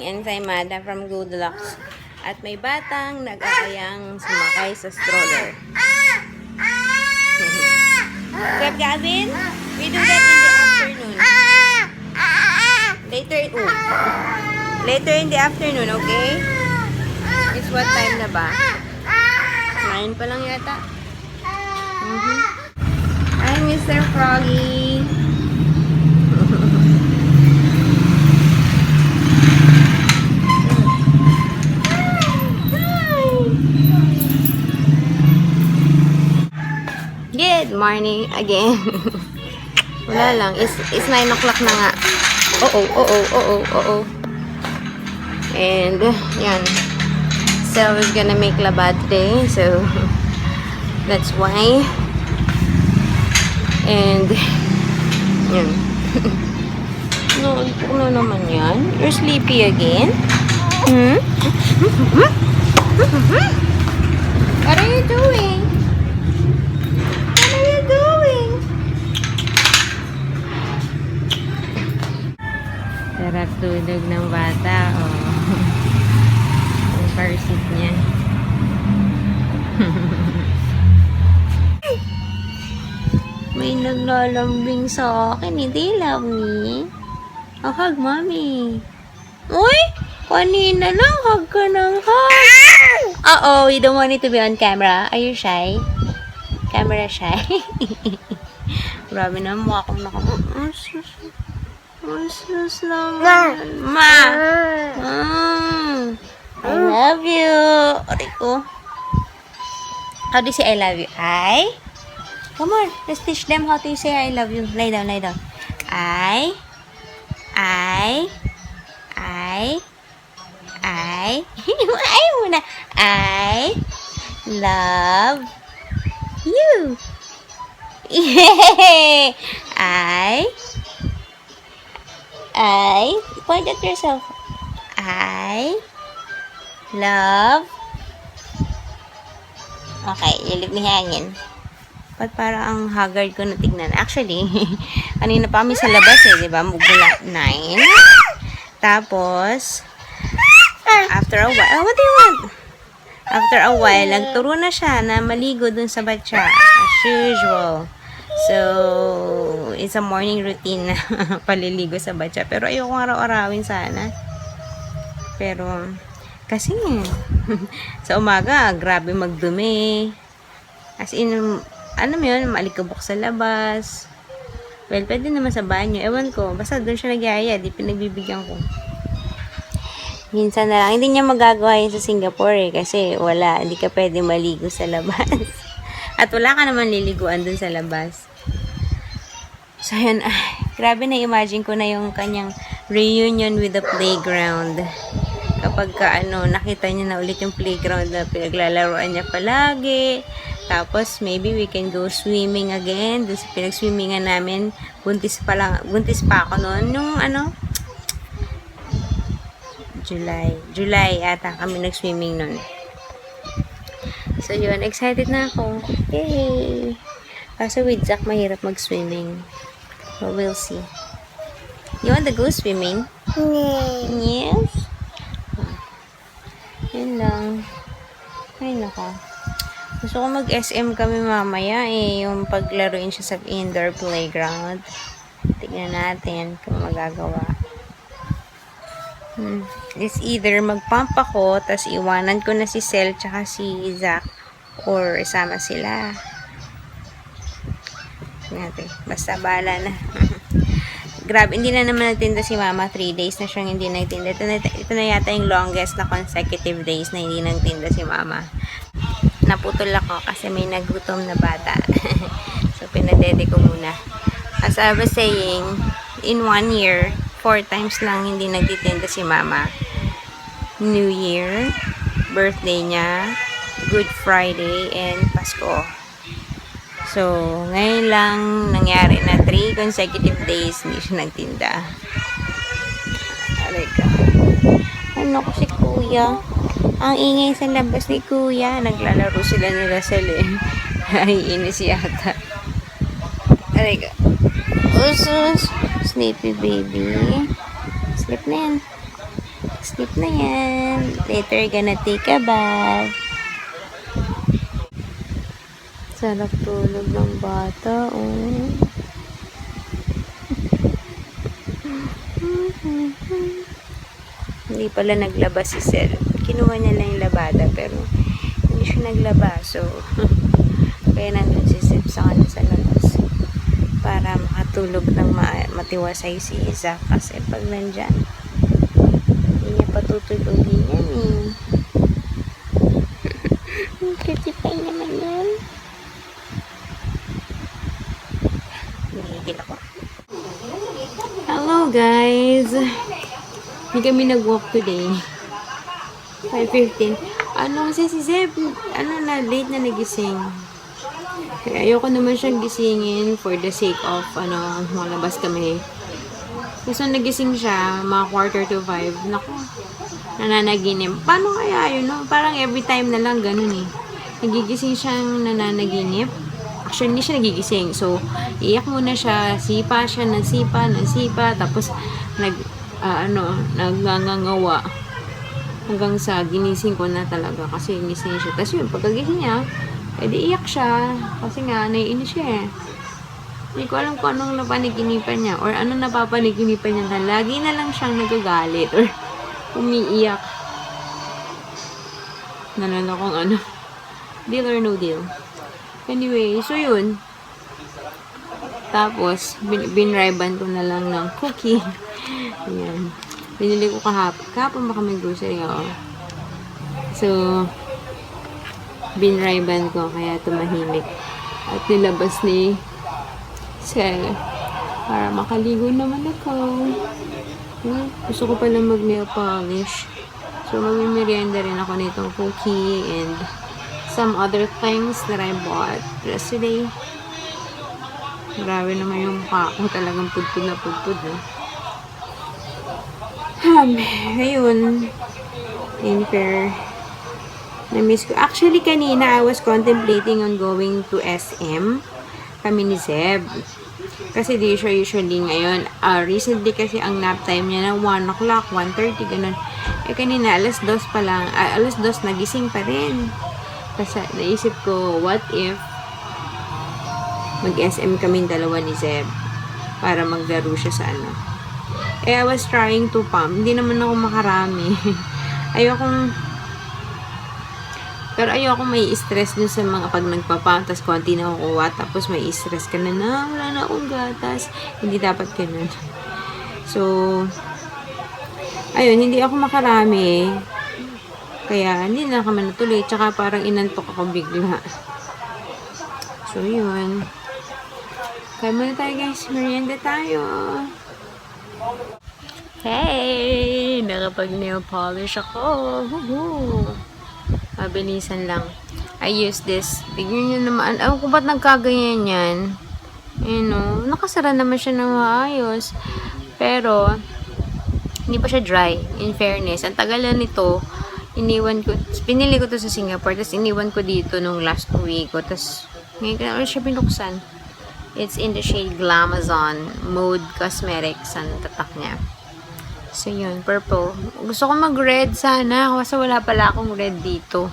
Ensaymada from Goldilocks. At may batang nag-aayang sumakay sa stroller. Grab Gavin? We do that in the afternoon. Later in the afternoon, okay? It's what time na ba? 9 pa lang yata. Hi, Mr. Froggy. Good morning again. Wala lang. It's 9 o'clock na nga. And, yan. So, we're gonna make laba today. So, that's why. And, yan. No, ano naman yan? You're sleepy again? What are you doing? Sarap tulog ng bata, oh. Ang car seat niya. May naglalambing sa akin, they love me. Oh, hug mommy. Uy! Kanina lang, hug ka ng hug. Uh-oh, you don't want it to be on camera? Are you shy? Camera shy? Grabe na, mukha akong Sus naman. Ma! I love you. Aray ko. How do you say I love you? Come on. Let's teach them how to say I love you. Lay down, lay down. I muna. I love you. Yay! Point at yourself. I love. Okay, lilig ni hangin. Ba't parang ang haggard ko na tignan? Actually, kanina pa kami sa labas eh, di ba? Mugula 9. Tapos, after a while, what do you want? After a while, nagturo na siya na maligo dun sa batya. As usual. So, it's a morning routine na paliligo sa batya. Pero ayoko araw-arawin sana. Pero, kasi, sa umaga, grabe magdumi. As in, ano mo yun, maalikabok sa labas. Well, pwede naman sa banyo. Ewan ko, basta doon siya nagyaya. Di pinagbibigyan ko. Minsan na lang. Hindi niya magagawa yun sa Singapore eh. Kasi wala, hindi ka pwede maligo sa labas. At wala ka naman liliguan dun sa labas. So, yun. Grabe na imagine ko na yung kanyang reunion with the playground. Kapag ka, nakita niya na ulit yung playground na pinaglalaroan niya palagi. Tapos, maybe we can go swimming again. Doon sa pinag-swimmingan namin. Buntis pa ako noon. Nung, July ata kami nag-swimming noon. So, yun. Excited na ako. Yay! Kaso with Zach, mahirap mag-swimming. But we'll see. You want to go swimming? Yes? Yun lang. Ay, naka. Gusto ko mag-SM kami mamaya eh. Yung paglaruin siya sa indoor playground. Tignan natin kung magagawa. It's either magpump ako, tas iwanan ko na si Sel tsaka si Zach, or isama sila. Natin. Basta bala na. Grabe, hindi na naman nagtinda si Mama. 3 days na siyang hindi nagtinda. Ito na yata yung longest na consecutive days na hindi nagtinda si Mama. Naputol ako kasi may nagutom na bata. So, pinadede ko muna. As I was saying, in 1 year, 4 times lang hindi nagtitinda si Mama. New Year, birthday niya, Good Friday and Pasko. So, ngayon lang nangyari na 3 consecutive days hindi siya nagtinda. Aray ka. Ano ko si Kuya? Ang ingay sa labas ni Kuya. Naglalaro sila ni Russell eh. Ay, inis yata. Aray ka. Usus. Sleepy baby. Sleep na yan. Sleep na yan. Later, gonna take a bath. Sarap tulog ng bata, oh. Hindi pala naglaba si Sel. Kinuha niya lang yung labada, pero hindi siya naglaba. So, kaya nandun si Sel sa kanya sa labas. Para makatulog ng matiwasay si Isaac. Kasi pag nandyan, hindi niya patutulogin yan eh. Kasi pa naman yun. Nagigil ako. Hello guys! Hindi kami nag-walk today. 5:15. Kasi si Zeb, late na nagising. Kaya ayoko naman siyang gisingin for the sake of, malabas kami. Kasi nagising siya, mga 4:45. Naku, nananaginip. Paano kaya yun, no? Parang every time na lang ganun eh. Nagigising siyang nananaginip. Actually, hindi siya nagigising. So, iyak muna siya, sipa siya, ng sipa, tapos, nagngangawa. Hanggang sa ginising ko na talaga kasi gising siya. Tapos yun, pagkagising niya, edi iyak siya. Kasi nga, naiinis siya eh. Hindi ko alam kung anong napaniginipan niya or anong napapaniginipan niya na lagi na lang siyang nagagalit or umiiyak. Nalala kong deal or no deal. Anyway, so yun. Tapos, binriban ko na lang ng cookie. Ayan. Binili ko kahapon. Kahapon baka may grocery ako. So, binriban ko kaya tumahimik. At nilabas ni Sel para makaligo naman ako. Gusto ko pala mag-nail polish. So, magmimerienda rin ako nitong cookie and some other things that I bought yesterday. Grabe naman yung mukha ko. Talagang pudpud na pudpud. Ayun. In fair. Na-miss ko. Actually, kanina I was contemplating on going to SM. Kami ni Zeb. Kasi di siya usually ngayon. Recently kasi ang nap time niya na 1 o'clock, 1:30, ganun. Kanina, alas 2 pa lang. Alas 2, nagising pa rin. Kasi naisip ko, what if mag-SM kami dalawa ni Zeb para maglaro siya sa I was trying to pump. Hindi naman ako makarami. Pero ayoko may stress dun sa mga pag nagpapump, tapos konti na kukuha, tapos may stress ka na wala na akong gatas. Hindi dapat ganun. So, ayun, hindi ako makarami. Kaya, hindi na kami natuloy. Tsaka parang inantok ako bigla. So, yun. Kaya muna tayo guys. Merienda tayo. Hey! Nakapag-nail polish ako. Woohoo! Mabilisan lang. I use this. Tignan nyo naman. Kung ba't nagkaganyan yan. Nakasara naman siya ng maayos. Pero, hindi pa siya dry. In fairness. Ang tagal na nito. Pinili ko to sa Singapore, tapos iniwan ko dito nung last week ko, tapos ngayon ko na siya pinuksan. It's in the shade Glamazon Mode Cosmetics ang tatak niya. So yun, purple. Gusto ko mag-red sana, kasi wala pala akong red dito.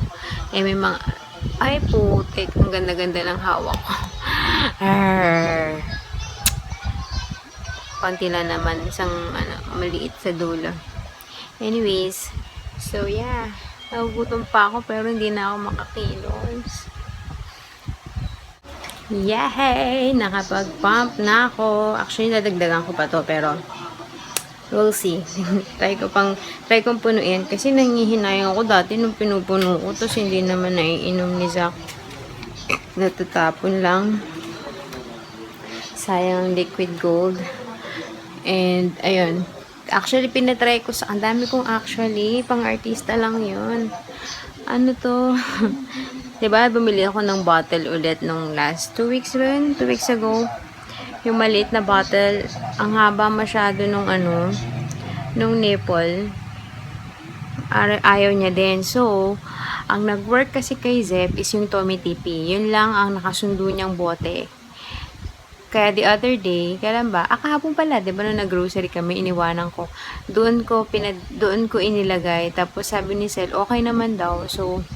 May mga, ay putik, ang ganda-ganda ng hawak ko. Konti lang naman, isang maliit sa dulo. Anyways, so, yeah. Nagugutom pa ako pero hindi na ako makakilos. Yay! Nakapag-pump na ako. Actually, nadagdagan ko pa to pero we'll see. try kong punuin kasi nangihinayang ako dati nung pinupuno ko tapos hindi naman naiinom ni Zach. Natatapon lang. Sayang liquid gold. And, ayun. Actually, pinatry ko ang dami kong actually, pang artista lang yun. To? Diba, bumili ako ng bottle ulit nung last 2 weeks ba yun? 2 weeks ago. Yung maliit na bottle, ang haba masyado nung nung nipple. Ayaw niya din. So, ang nag-work kasi kay Zep is yung Tommy TP. Yun lang ang nakasundo niyang bote. Kaya the other day, kailan ba? Kahapon pala, 'di ba nung nag-grocery kami, iniwanan ko. Doon ko inilagay. Tapos sabi ni Sel, okay naman daw. So,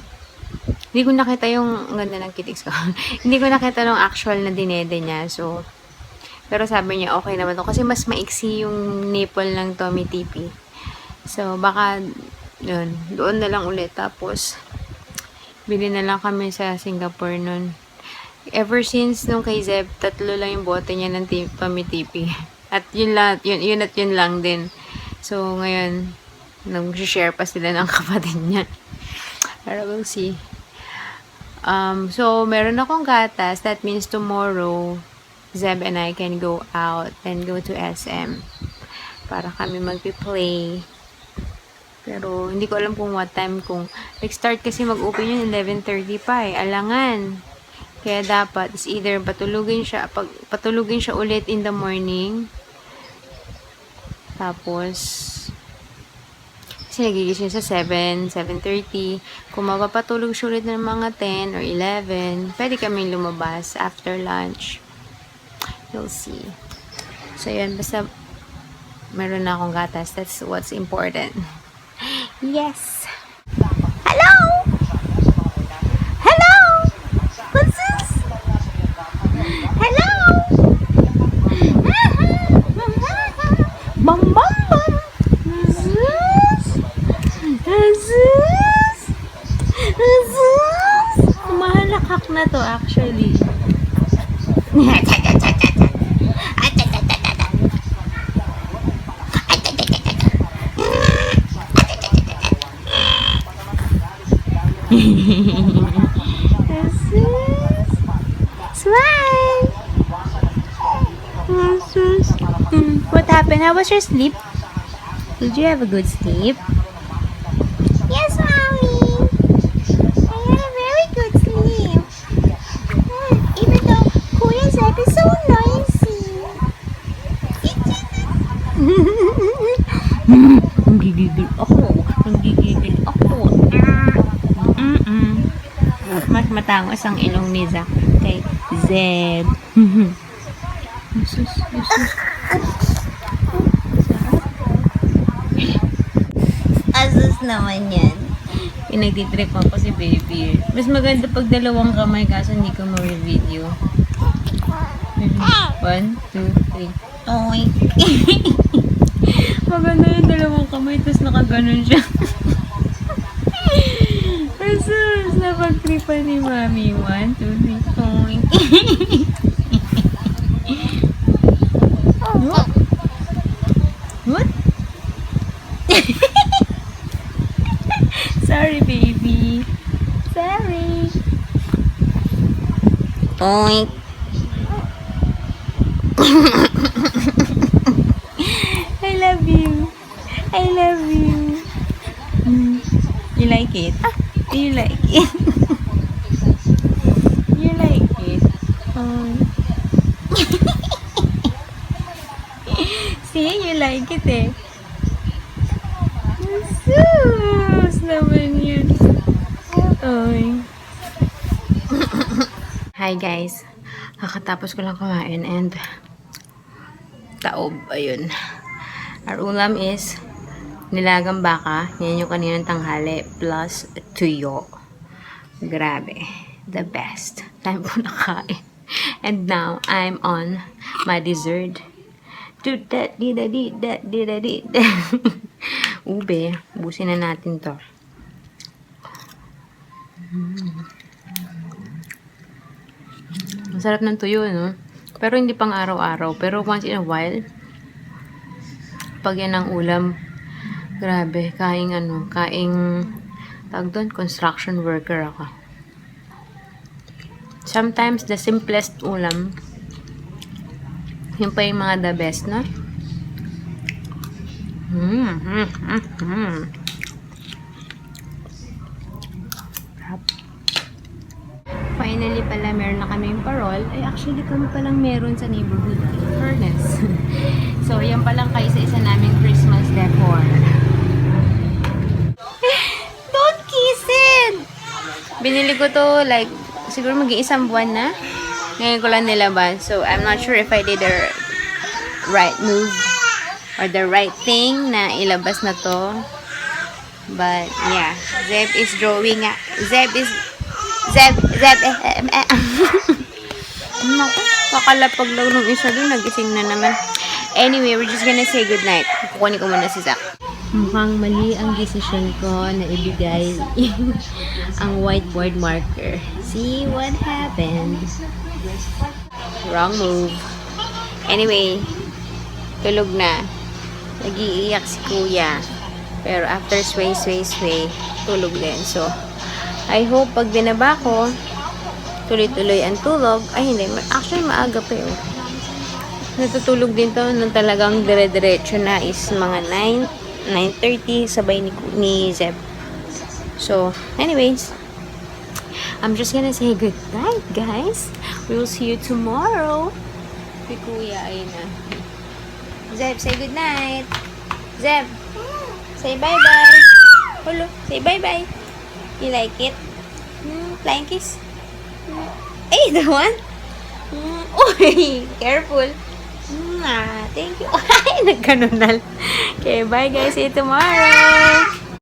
hindi ko nakita yung, ang ganda ng kitiks ko. Hindi ko nakita yung actual na dinede niya. So, pero sabi niya, okay naman to. Kasi mas maiksi yung nipple ng Tommy TP. So, baka, yun, doon na lang ulit. Tapos, bili na lang kami sa Singapore nun. Ever since nung kay Zeb, 3 lang yung bote niya ng Tommy TP. At yun lang, yun at yun lang din. So, ngayon, nag-share pa sila ng kapatid niya. Pero we'll see. So, meron akong gatas. That means tomorrow, Zeb and I can go out and go to SM. Para kami magpi-play. Pero, hindi ko alam kung what time. Kung nag-start kasi mag-open yun 11:30 pa eh. Alangan. Kaya dapat is either patulugin siya ulit in the morning. Tapos kasi nagigising sa 7, 7:30. Kung mapapatulog siya ulit ng mga 10 or 11, pwede kaming lumabas after lunch. You'll see. So, yun. Basta meron na akong gatas. That's what's important. Yes! Hello! Hello! What's this? Hello! Bam bam bam! Azus! Azus! Azus! Mahalakak na to actually. Smile! What happened? How was your sleep? Did you have a good sleep? Yes, Mommy. I had a very good sleep. Even though Kuya Zeb is so noisy. Nanggigigil ako. Nanggigigil ako. Mas matangos ang ilong ni Zach kay Zeb. Sus. Asus naman yan. Pinagtitrip ako si baby. Mas maganda pag dalawang kamay kaso hindi ko ma-video. 1, 2, 3. Oy. Maganda yung dalawang kamay tapos nakaganon siya. Asus, napag-tripan ni Mami. 1, 2, 3. Oy. What? Sorry, baby. Sorry. Oink. I love you. I love you. You like it? You like it? You like it? See, you like it eh. Sus naman yun. Oy. Hi guys. Kakatapos ko lang kumain and taob. Ayun. Our ulam is nilagang baka. Yan yung kaninang tanghali plus tuyo. Grabe. The best. Time ko na kain. And now, I'm on my dessert. Ube. Busin na natin to. Masarap ng tuyo, no? Pero hindi pang araw-araw. Pero once in a while, pag yan ang ulam, grabe, kaing tawag doon, construction worker ako. Sometimes, the simplest ulam, yun pa yung mga the best, no? finally pala meron na kaming parol. Ay, actually kami palang meron sa neighborhood furnace. So, yan palang kayo sa isa naming Christmas decor. Don't kiss it! Binili ko to like, siguro mag-iisang buwan na. Ngayon ko lang nilabas. So, I'm not sure if I did the right move or the right thing na ilabas na to. But, yeah. Zeb is drawing. Zeb. Naku, kakalapag lang nung isa doon. Nagising na naman. Anyway, we're just gonna say goodnight. Kukunin ko muna si Zach. Mukhang mali ang decision ko na ibigay ang whiteboard marker. See what happened? Wrong move. Anyway, tulog na. Nag-iiyak si kuya. Pero after sway, tulog din. So, I hope pag binaba ko, tuloy-tuloy ang tulog. Ay, hindi. Actually, maaga pa yun. Natutulog din to nung talagang dire-diretso na is mga 9:30 sabay ni Zeb. So, anyways, I'm just gonna say good night, guys. We will see you tomorrow. Si kuya, ayun na. Zeb, say good night. Zeb, say bye-bye. Hello, say bye-bye. You like it? Flying kiss? Ay, the one? Uy, careful. Thank you. Ay, nagkanunal. Okay, bye guys. See you tomorrow.